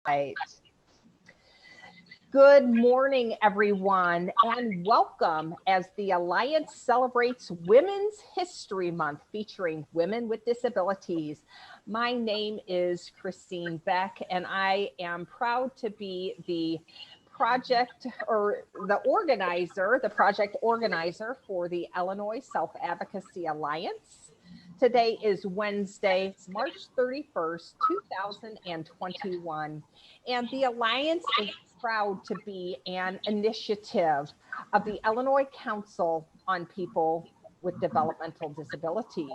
Right. Good morning, everyone, and welcome as the Alliance celebrates Women's History Month featuring women with disabilities. My name is Christine Beck, and I am proud to be the project organizer for the Illinois Self-Advocacy Alliance. Today is Wednesday, March 31st, 2021, and the Alliance is proud to be an initiative of the Illinois Council on People with Developmental Disabilities.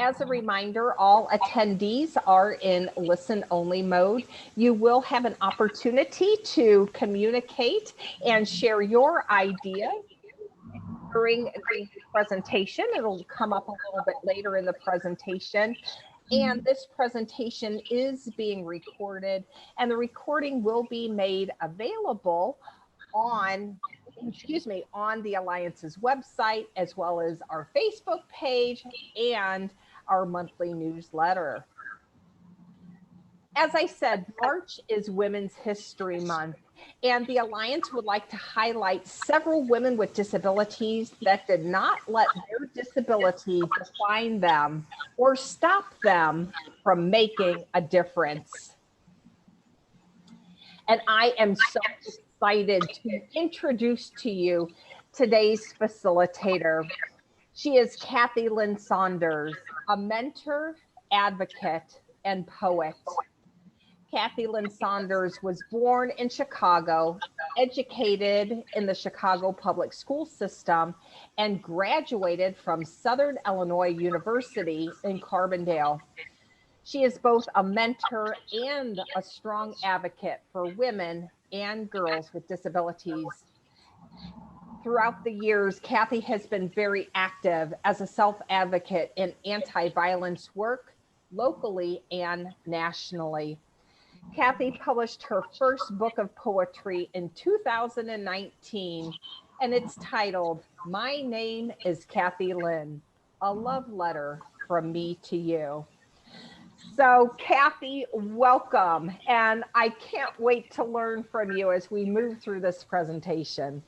As a reminder, all attendees are in listen-only mode. You will have an opportunity to communicate and share your ideas during the presentation. It'll come up a little bit later in the presentation. And this presentation is being recorded, and the recording will be made available on the Alliance's website, as well as our Facebook page and our monthly newsletter. As I said, March is Women's History Month, and the Alliance would like to highlight several women with disabilities that did not let their disability define them or stop them from making a difference. And I am so excited to introduce to you today's facilitator. She is Kathy Lynn Saunders, a mentor, advocate, and poet. Kathy Lynn Saunders was born in Chicago, educated in the Chicago public school system, and graduated from Southern Illinois University in Carbondale. She is both a mentor and a strong advocate for women and girls with disabilities. Throughout the years, Kathy has been very active as a self-advocate in anti-violence work, locally and nationally. Kathy published her first book of poetry in 2019, and it's titled, My Name is Kathy Lynn, a love letter from me to you. So Kathy, welcome, and I can't wait to learn from you as we move through this presentation.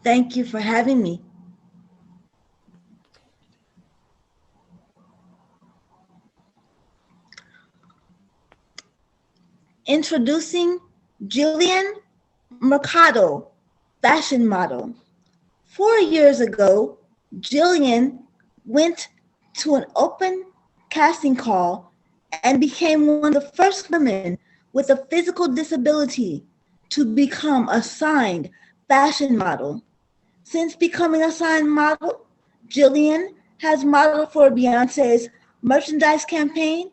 Thank you for having me. Introducing Julian, Mercado, fashion model. 4 years ago, Julian went to an open casting call and became one of the first women with a physical disability to become a signed fashion model. Since becoming a signed model, Julian has modeled for Beyonce's merchandise campaign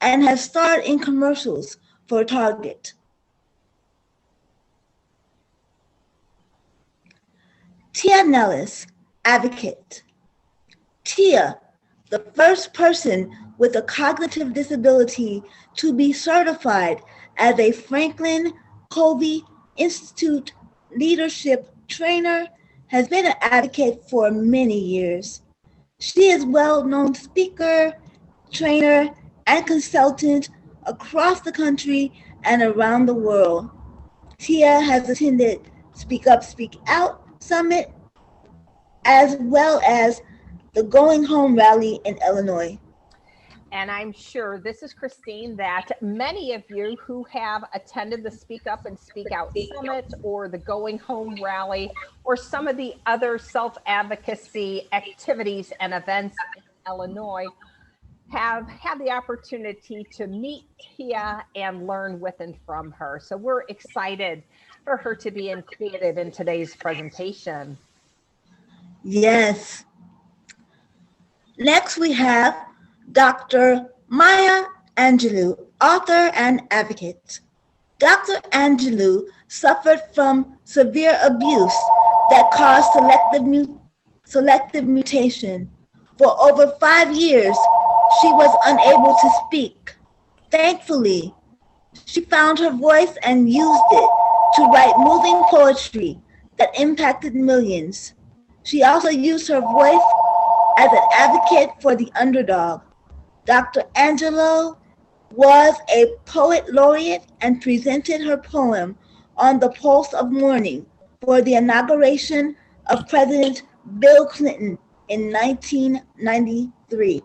and has starred in commercials for Target. Tia Nellis, advocate. Tia, the first person with a cognitive disability to be certified as a Franklin Covey Institute leadership trainer, has been an advocate for many years. She is a well-known speaker, trainer, and consultant across the country and around the world. Tia has attended Speak Up, Speak Out Summit, as well as the Going Home rally in Illinois. And I'm sure, this is Christine, that many of you who have attended the Speak Up and Speak Out Summit or the Going Home rally or some of the other self-advocacy activities and events in Illinois have had the opportunity to meet Tia and learn with and from her. So we're excited for her to be included in today's presentation. Yes. Next, we have Dr. Maya Angelou, author and advocate. Dr. Angelou suffered from severe abuse that caused selective mutation. For over 5 years, she was unable to speak. Thankfully, she found her voice and used it to write moving poetry that impacted millions. She also used her voice as an advocate for the underdog. Dr. Angelou was a poet laureate and presented her poem on the pulse of morning for the inauguration of President Bill Clinton in 1993.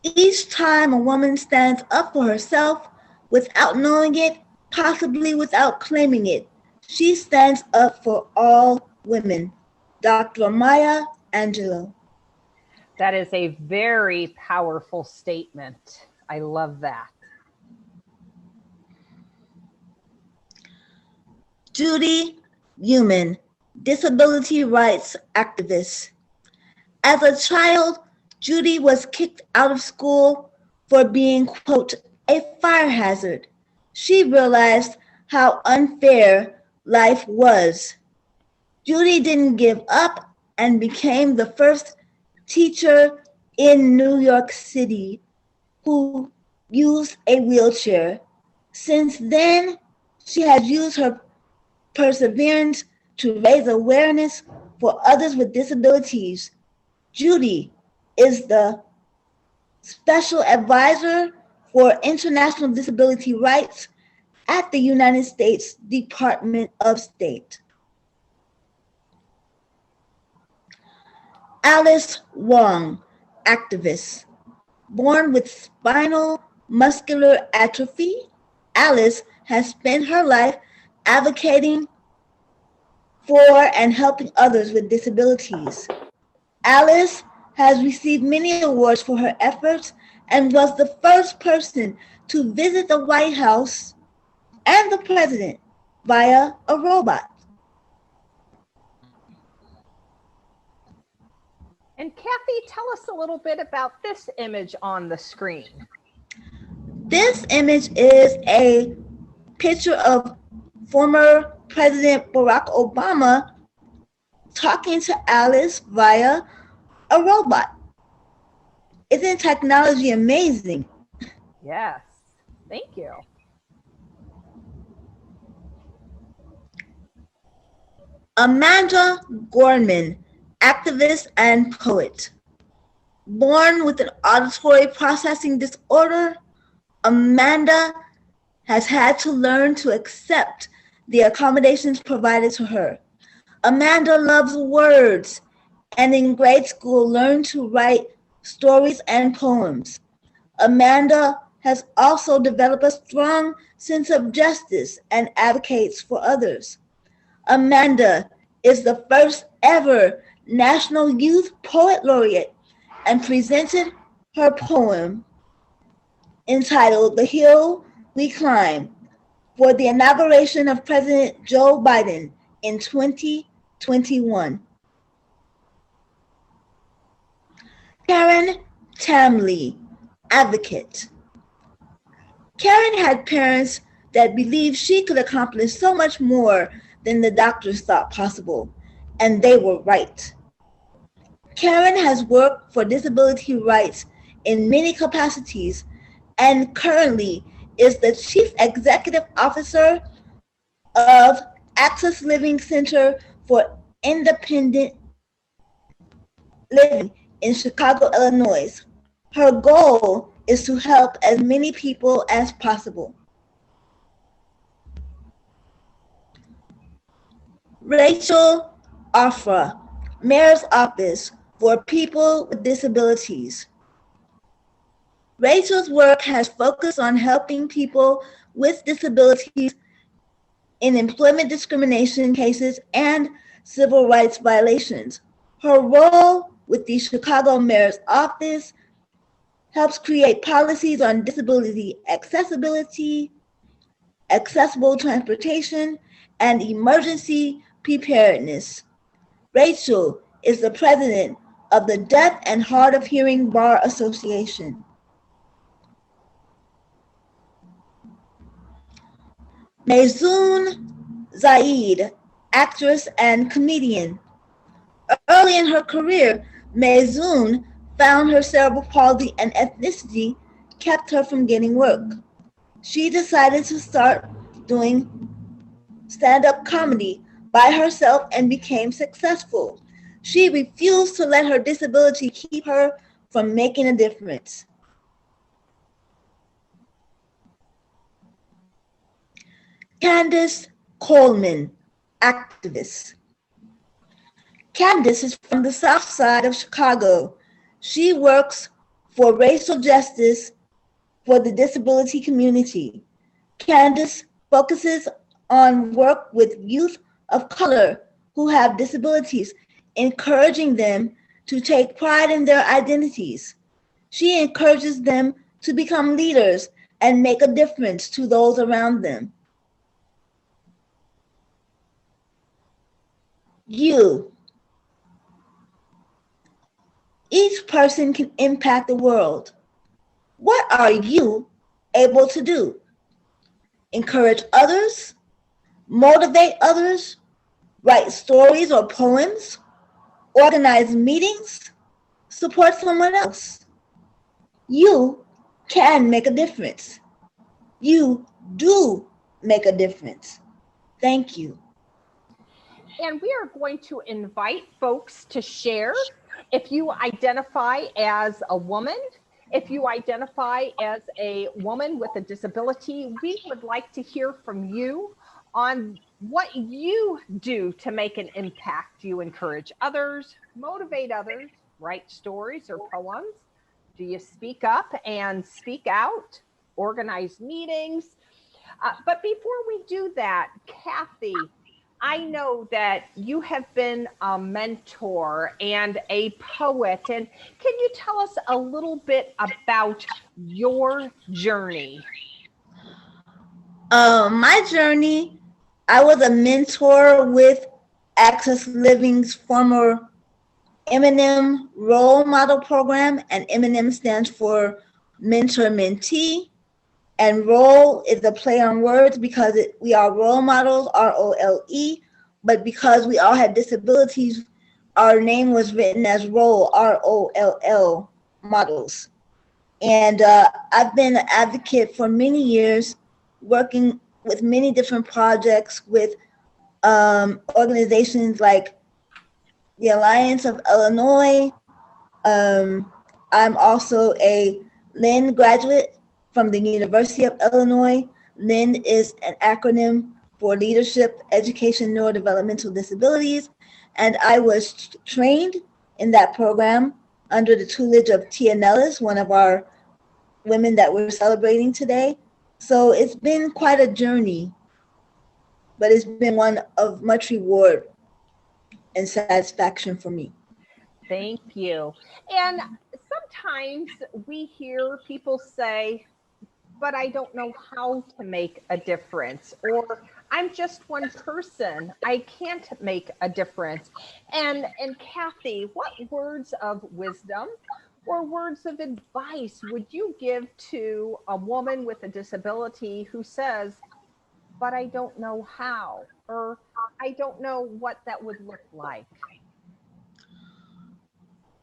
Each time a woman stands up for herself without knowing it, possibly without claiming it, she stands up for all women. Dr. Maya Angelou. That is a very powerful statement. I love that. Judy, human, disability rights activist. As a child, Judy was kicked out of school for being, quote, a fire hazard. She realized how unfair life was. Judy didn't give up and became the first teacher in New York City who used a wheelchair. Since then, she has used her perseverance to raise awareness for others with disabilities. Judy is the Special Advisor for International Disability Rights at the United States Department of State. Alice Wong, activist. Born with spinal muscular atrophy, Alice has spent her life advocating for and helping others with disabilities. Alice has received many awards for her efforts and was the first person to visit the White House and the president via a robot. And Kathy, tell us a little bit about this image on the screen. This image is a picture of former President Barack Obama talking to Alice via a robot. Isn't technology amazing? Yes, thank you. Amanda Gorman, activist and poet. Born with an auditory processing disorder, Amanda has had to learn to accept the accommodations provided to her. Amanda loves words and in grade school learned to write stories and poems. Amanda has also developed a strong sense of justice and advocates for others. Amanda is the first ever National Youth Poet Laureate and presented her poem entitled The Hill We Climb for the inauguration of President Joe Biden in 2021. Karen Tamley, advocate. Karen had parents that believed she could accomplish so much more than the doctors thought possible, and they were right. Karen has worked for disability rights in many capacities and currently is the Chief Executive Officer of Access Living Center for Independent Living in Chicago, Illinois. Her goal is to help as many people as possible. Rachel Afra, Mayor's Office for People with Disabilities. Rachel's work has focused on helping people with disabilities in employment discrimination cases and civil rights violations. Her role with the Chicago Mayor's Office helps create policies on disability accessibility, accessible transportation, and emergency preparedness. Rachel is the president of the Deaf and Hard of Hearing Bar Association. Maysoon Zaid, actress and comedian. Early in her career, Maysoon found her cerebral palsy and ethnicity kept her from getting work. She decided to start doing stand-up comedy by herself and became successful. She refused to let her disability keep her from making a difference. Candace Coleman, activist. Candace is from the South Side of Chicago. She works for racial justice for the disability community. Candace focuses on work with youth of color who have disabilities, encouraging them to take pride in their identities. She encourages them to become leaders and make a difference to those around them. You. Each person can impact the world. What are you able to do? Encourage others, motivate others, write stories or poems, organize meetings, support someone else. You can make a difference. You do make a difference. Thank you. And we are going to invite folks to share. If you identify as a woman, if you identify as a woman with a disability, we would like to hear from you on what you do to make an impact. Do you encourage others, motivate others, write stories or poems? Do you speak up and speak out, organize meetings? But before we do that, Kathy, I know that you have been a mentor and a poet, and can you tell us a little bit about your journey? My journey, I was a mentor with Access Living's former M&M Role Model Program, and M&M stands for Mentor Mentee, and role is a play on words because we are role models, ROLE, but because we all had disabilities, our name was written as role, ROLL, models. And I've been an advocate for many years, working with many different projects with organizations like the Alliance of Illinois. I'm also a Lynn graduate from the University of Illinois. Lynn is an acronym for Leadership, Education, Neurodevelopmental Disabilities. And I was trained in that program under the tutelage of Tia Nellis, one of our women that we're celebrating today. So it's been quite a journey, but it's been one of much reward and satisfaction for me. Thank you. And sometimes we hear people say, but I don't know how to make a difference, or I'm just one person, I can't make a difference. And Kathy, what words of wisdom or words of advice would you give to a woman with a disability who says, but I don't know how, or I don't know what that would look like?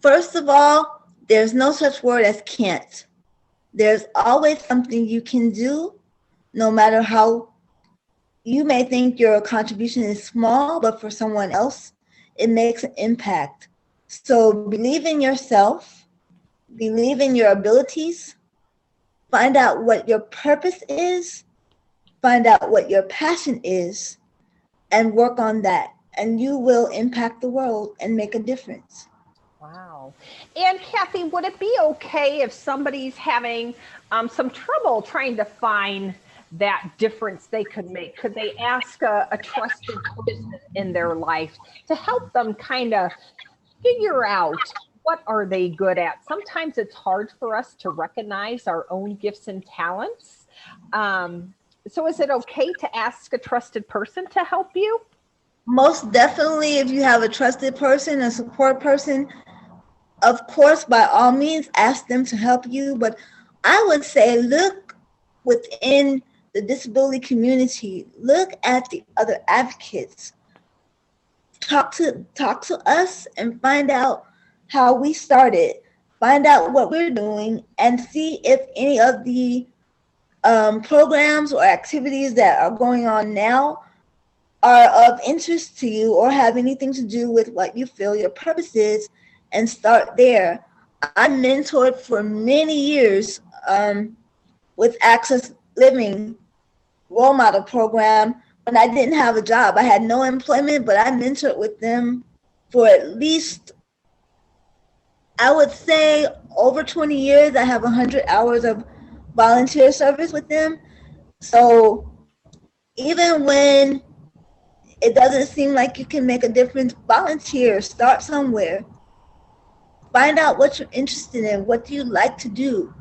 First of all, there's no such word as can't. There's always something you can do, no matter how you may think your contribution is small, but for someone else, it makes an impact. So believe in yourself, believe in your abilities, find out what your purpose is, find out what your passion is, and work on that. And you will impact the world and make a difference. Wow. And Kathy, would it be okay if somebody's having some trouble trying to find that difference they could make? Could they ask a trusted person in their life to help them kind of figure out what are they good at? Sometimes it's hard for us to recognize our own gifts and talents. So is it okay to ask a trusted person to help you? Most definitely, if you have a trusted person, a support person, of course, by all means, ask them to help you. But I would say look within the disability community, look at the other advocates, talk to us and find out how we started, find out what we're doing, and see if any of the programs or activities that are going on now are of interest to you or have anything to do with what you feel your purpose is, and start there. I mentored for many years with Access Living role model program when I didn't have a job. I had no employment, but I mentored with them for at least, I would say, over 20 years. I have 100 hours of volunteer service with them. So even when it doesn't seem like you can make a difference, volunteer, start somewhere. Find out what you're interested in. What do you like to do?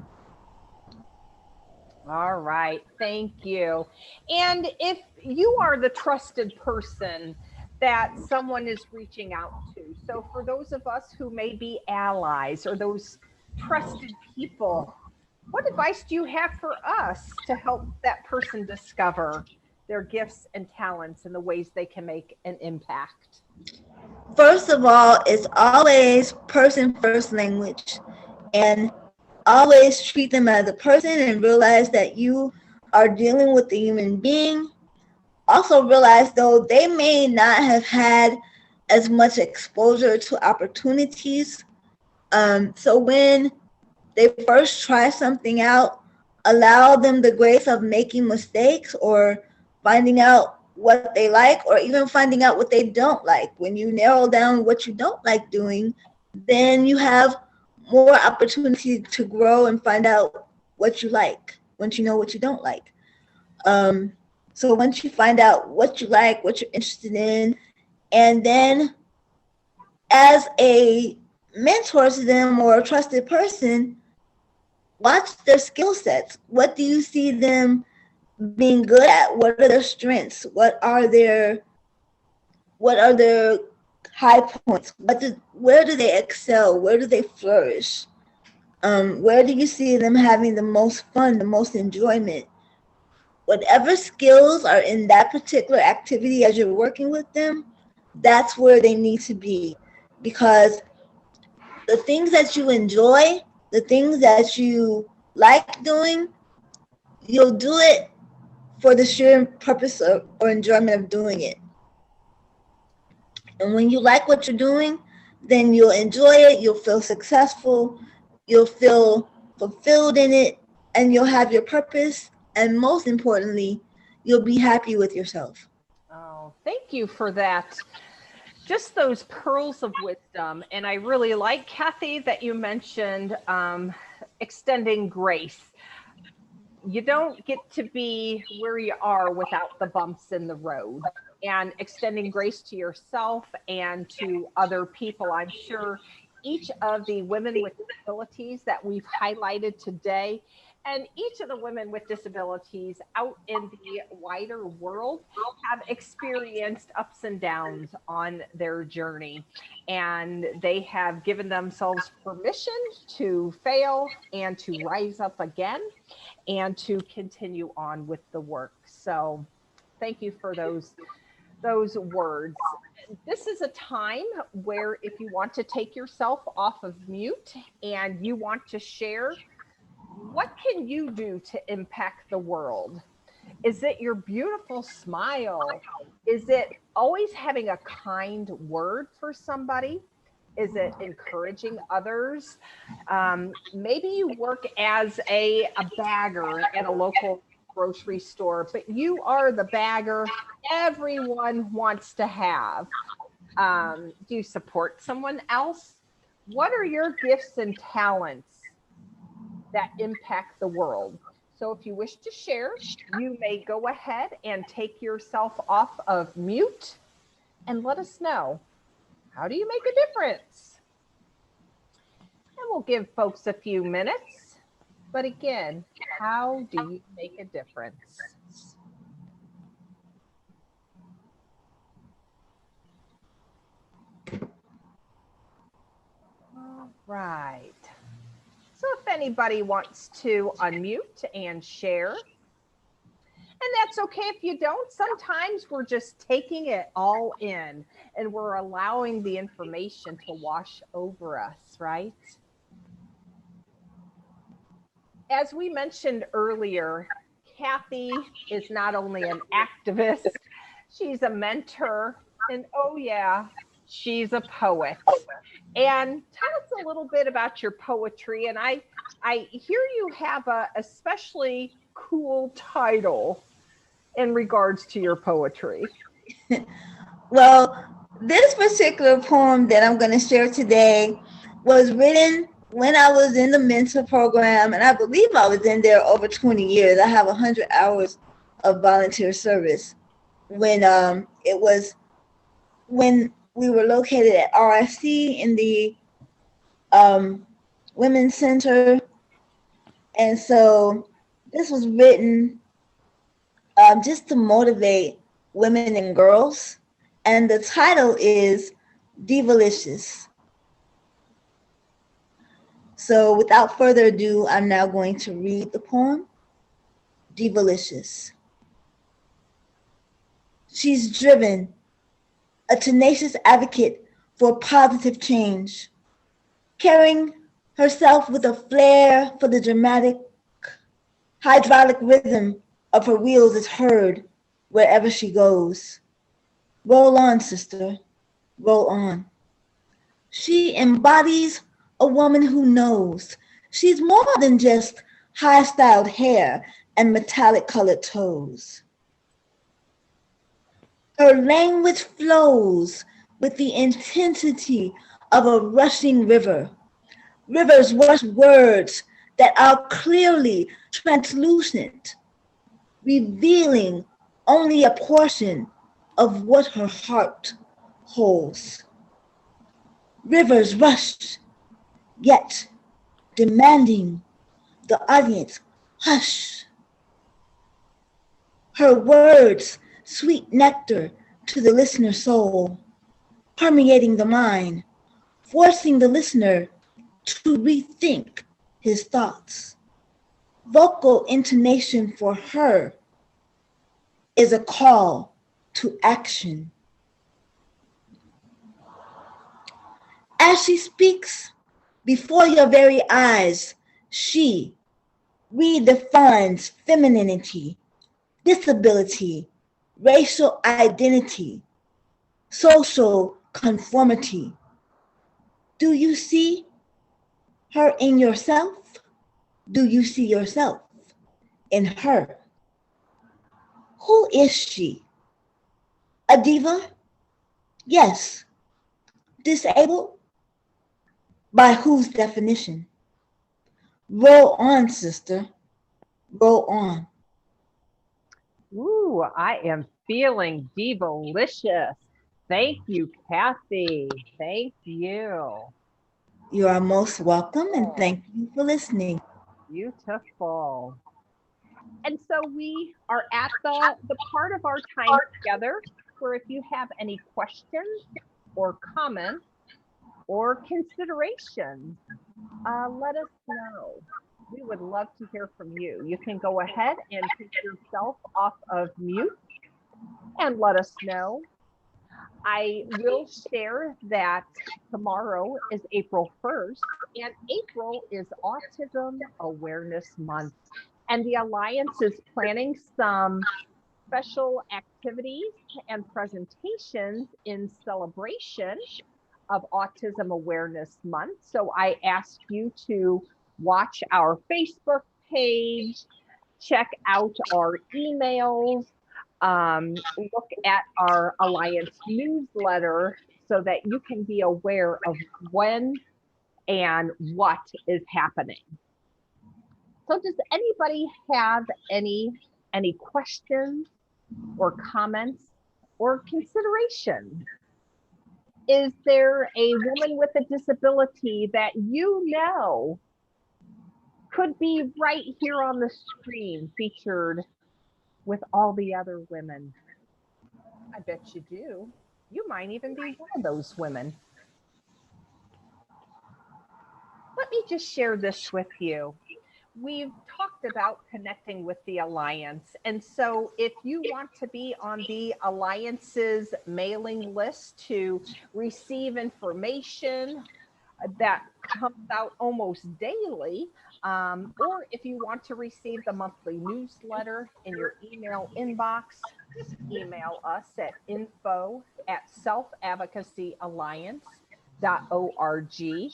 All right, thank you. And if you are the trusted person that someone is reaching out to, so for those of us who may be allies or those trusted people, what advice do you have for us to help that person discover their gifts and talents and the ways they can make an impact? First of all, it's always person first language, and always treat them as a person and realize that you are dealing with a human being. Also realize, though, they may not have had as much exposure to opportunities. So when they first try something out, allow them the grace of making mistakes or finding out what they like, or even finding out what they don't like. When you narrow down what you don't like doing, then you have more opportunity to grow and find out what you like once you know what you don't like. So once you find out what you like, what you're interested in, and then as a mentor to them or a trusted person, watch their skill sets. What do you see them being good at? What are their strengths? What are their high points? Where do they excel? Where do they flourish? Where do you see them having the most fun, the most enjoyment? Whatever skills are in that particular activity as you're working with them, that's where they need to be. Because the things that you enjoy, the things that you like doing, you'll do it for the sheer purpose or enjoyment of doing it. And when you like what you're doing, then you'll enjoy it, you'll feel successful, you'll feel fulfilled in it, and you'll have your purpose. And most importantly, you'll be happy with yourself. Oh, thank you for that. Just those pearls of wisdom. And I really like, Kathy, that you mentioned extending grace. You don't get to be where you are without the bumps in the road, and extending grace to yourself and to other people. I'm sure each of the women with disabilities that we've highlighted today, and each of the women with disabilities out in the wider world, have experienced ups and downs on their journey. And they have given themselves permission to fail and to rise up again and to continue on with the work. So thank you for those words. This is a time where if you want to take yourself off of mute and you want to share, what can you do to impact the world? Is it your beautiful smile? Is it always having a kind word for somebody? Is it encouraging others? Maybe you work as a bagger at a local grocery store, but you are the bagger everyone wants to have. Do you support someone else? What are your gifts and talents that impact the world? So if you wish to share, you may go ahead and take yourself off of mute and let us know. How do you make a difference? And we'll give folks a few minutes. But again, how do you make a difference? All right. So if anybody wants to unmute and share, and that's okay if you don't. Sometimes we're just taking it all in and we're allowing the information to wash over us, right? As we mentioned earlier, Kathy is not only an activist, She's a mentor, and oh yeah, she's a poet. And tell us a little bit about your poetry. And I hear you have a especially cool title in regards to your poetry. Well, this particular poem that I'm going to share today was written when I was in the mentor program, and I believe I was in there over 20 years. I have 100 hours of volunteer service. When we were located at RSC in the Women's Center, and so this was written just to motivate women and girls. And the title is Divalicious. So without further ado, I'm now going to read the poem, Divalicious. She's driven, a tenacious advocate for positive change, carrying herself with a flair for the dramatic, hydraulic rhythm of her wheels is heard wherever she goes. Roll on, sister, roll on. She embodies a woman who knows she's more than just high-styled hair and metallic-colored toes. Her language flows with the intensity of a rushing river. Rivers rush words that are clearly translucent, revealing only a portion of what her heart holds. Rivers rush, yet demanding the audience hush. Her words, sweet nectar to the listener's soul, permeating the mind, forcing the listener to rethink his thoughts. Vocal intonation for her is a call to action. As she speaks before your very eyes, she redefines femininity, disability, racial identity, social conformity. Do you see her in yourself? Do you see yourself in her? Who is she? A diva? Yes. Disabled? By whose definition? Roll on, sister. Roll on. Ooh, I am feeling divalicious. Thank you, Kathy. Thank you. You are most welcome, and thank you for listening. Beautiful. And so we are at the part of our time together where if you have any questions or comments or considerations, let us know. We would love to hear from you. You can go ahead and take yourself off of mute and let us know. I will share that tomorrow is April 1st, and April is Autism Awareness Month. And the Alliance is planning some special activities and presentations in celebration of Autism Awareness Month. So I ask you to watch our Facebook page, check out our emails, look at our Alliance newsletter so that you can be aware of when and what is happening. So does anybody have any questions or comments or consideration? Is there a woman with a disability that you know could be right here on the screen featured with all the other women? I bet you do. You might even be one of those women. Let me just share this with you. We've talked about connecting with the Alliance. And so if you want to be on the Alliance's mailing list to receive information that comes out almost daily, or if you want to receive the monthly newsletter in your email inbox, just email us at info@selfadvocacyalliance.org.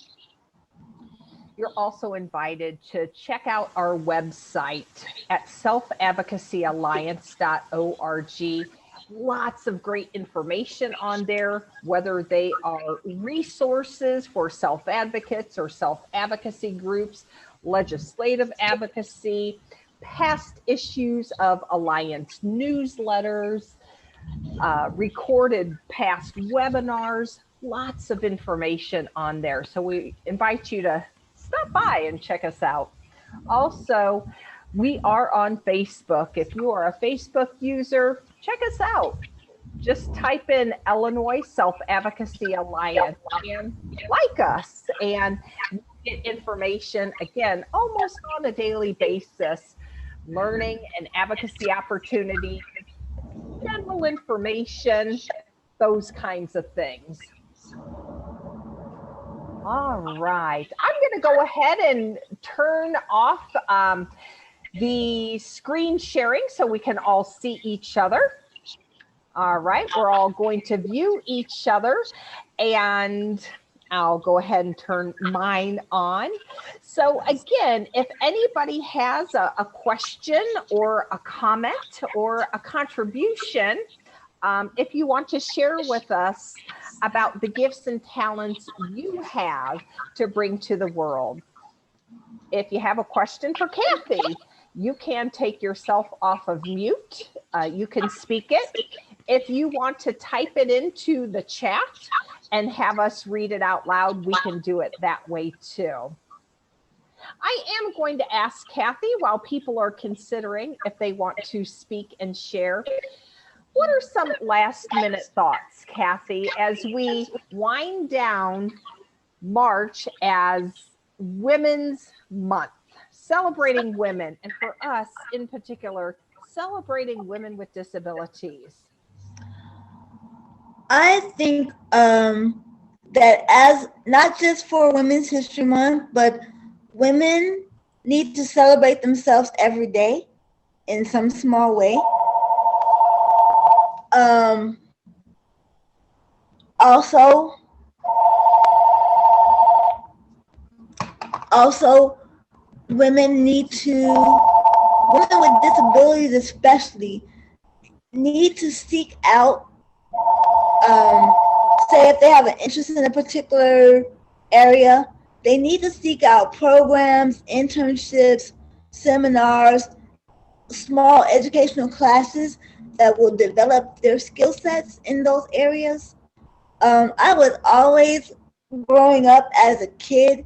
You're also invited to check out our website at selfadvocacyalliance.org. Lots of great information on there, whether they are resources for self-advocates or self-advocacy groups, legislative advocacy, past issues of Alliance newsletters, recorded past webinars, lots of information on there. So we invite you to stop by and check us out. Also, we are on Facebook. If you are a Facebook user, check us out. Just type in Illinois Self-Advocacy Alliance and like us, and get information, again, almost on a daily basis, learning and advocacy opportunities, general information, those kinds of things. All right, I'm going to go ahead and turn off the screen sharing so we can all see each other. All right, we're all going to view each other, and I'll go ahead and turn mine on. So again, if anybody has a question or a comment or a contribution, if you want to share with us about the gifts and talents you have to bring to the world. If you have a question for Kathy, you can take yourself off of mute. You can speak it. If you want to type it into the chat and have us read it out loud, we can do it that way too. I am going to ask Kathy, while people are considering if they want to speak and share, what are some last minute thoughts, Kathy, as we wind down March as Women's Month, celebrating women, and for us in particular, celebrating women with disabilities? I think that as not just for Women's History Month, but women need to celebrate themselves every day in some small way. Also, women with disabilities especially, need to seek out, say if they have an interest in a particular area, they need to seek out programs, internships, seminars, small educational classes that will develop their skill sets in those areas. I was always, growing up as a kid,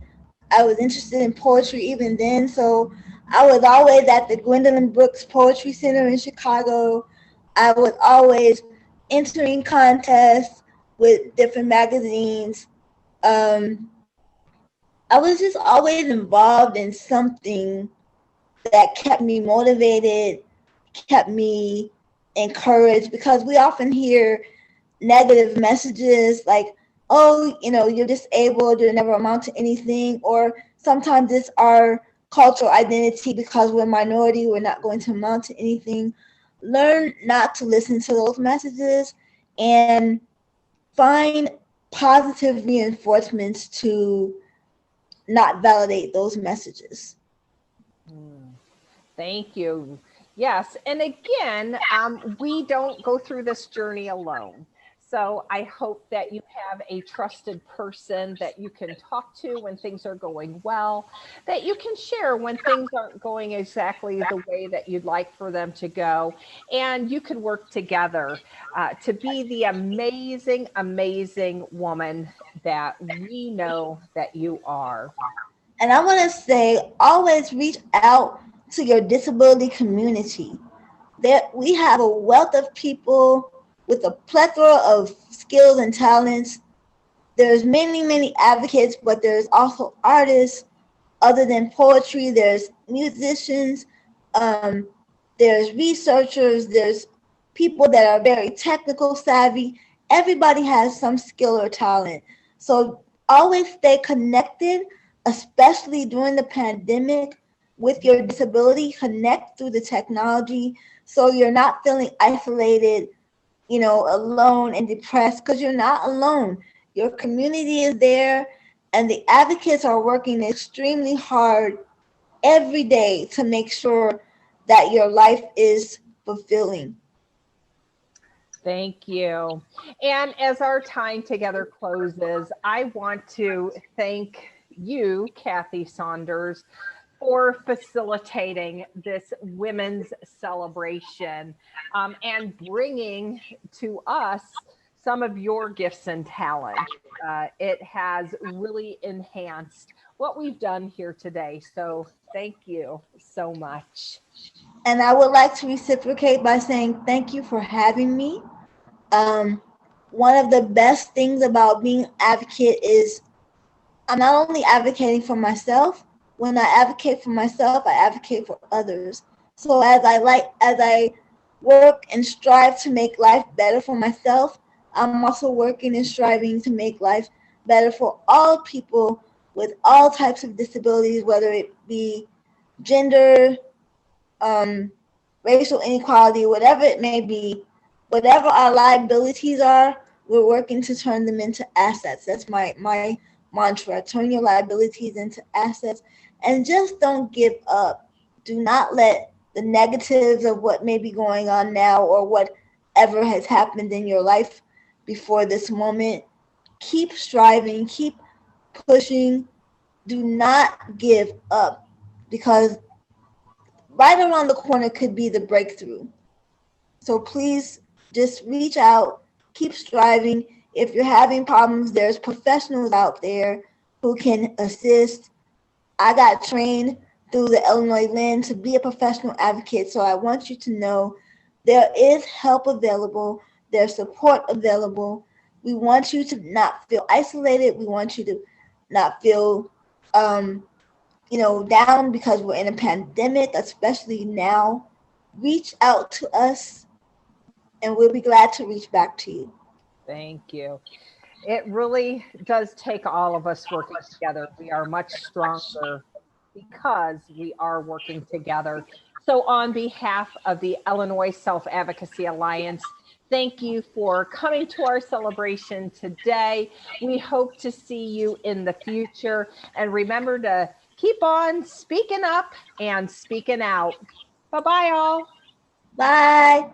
I was interested in poetry even then, so I was always at the Gwendolyn Brooks Poetry Center in Chicago. I was always entering contests with different magazines. I was just always involved in something that kept me motivated, kept me encouraged, because we often hear negative messages like, oh, you're disabled, you'll never amount to anything, or sometimes it's our cultural identity, because we're a minority, we're not going to amount to anything. Learn not to listen to those messages and find positive reinforcements to not validate those messages. Thank you. Yes, and again, we don't go through this journey alone. So I hope that you have a trusted person that you can talk to when things are going well, that you can share when things aren't going exactly the way that you'd like for them to go, and you can work together to be the amazing, amazing woman that we know that you are. And I want to say, always reach out to your disability community. We have a wealth of people with a plethora of skills and talents. There's many, many advocates, but there's also artists. Other than poetry, there's musicians, there's researchers, there's people that are very technical savvy. Everybody has some skill or talent. So always stay connected, especially during the pandemic, with your disability. Connect through the technology, So you're not feeling isolated, alone and depressed, because you're not alone. Your community is there, and the advocates are working extremely hard every day to make sure that your life is fulfilling. Thank you. And as our time together closes, I want to thank you, Kathy Saunders, for facilitating this women's celebration and bringing to us some of your gifts and talents. It has really enhanced what we've done here today. So thank you so much. And I would like to reciprocate by saying thank you for having me. Um, One of the best things about being an advocate is I'm not only advocating for myself. When I advocate for myself, I advocate for others. So as I work and strive to make life better for myself, I'm also working and striving to make life better for all people with all types of disabilities, whether it be gender, um, racial inequality, whatever it may be, whatever our liabilities are, we're working to turn them into assets. That's my mantra. Turn your liabilities into assets, and just don't give up. Do not let the negatives of what may be going on now or whatever has happened in your life before this moment. Keep striving, keep pushing. Do not give up, because right around the corner could be the breakthrough. So please just reach out, keep striving. If you're having problems, there's professionals out there who can assist. I got trained through the Illinois Lynn to be a professional advocate, so I want you to know there is help available, there's support available. We want you to not feel isolated. We want you to not feel down because we're in a pandemic, especially now. Reach out to us, and we'll be glad to reach back to you. Thank you. It really does take all of us working together. We are much stronger because we are working together. So, on behalf of the Illinois Self-Advocacy Alliance, thank you for coming to our celebration today. We hope to see you in the future. And remember to keep on speaking up and speaking out. Bye bye, all. Bye.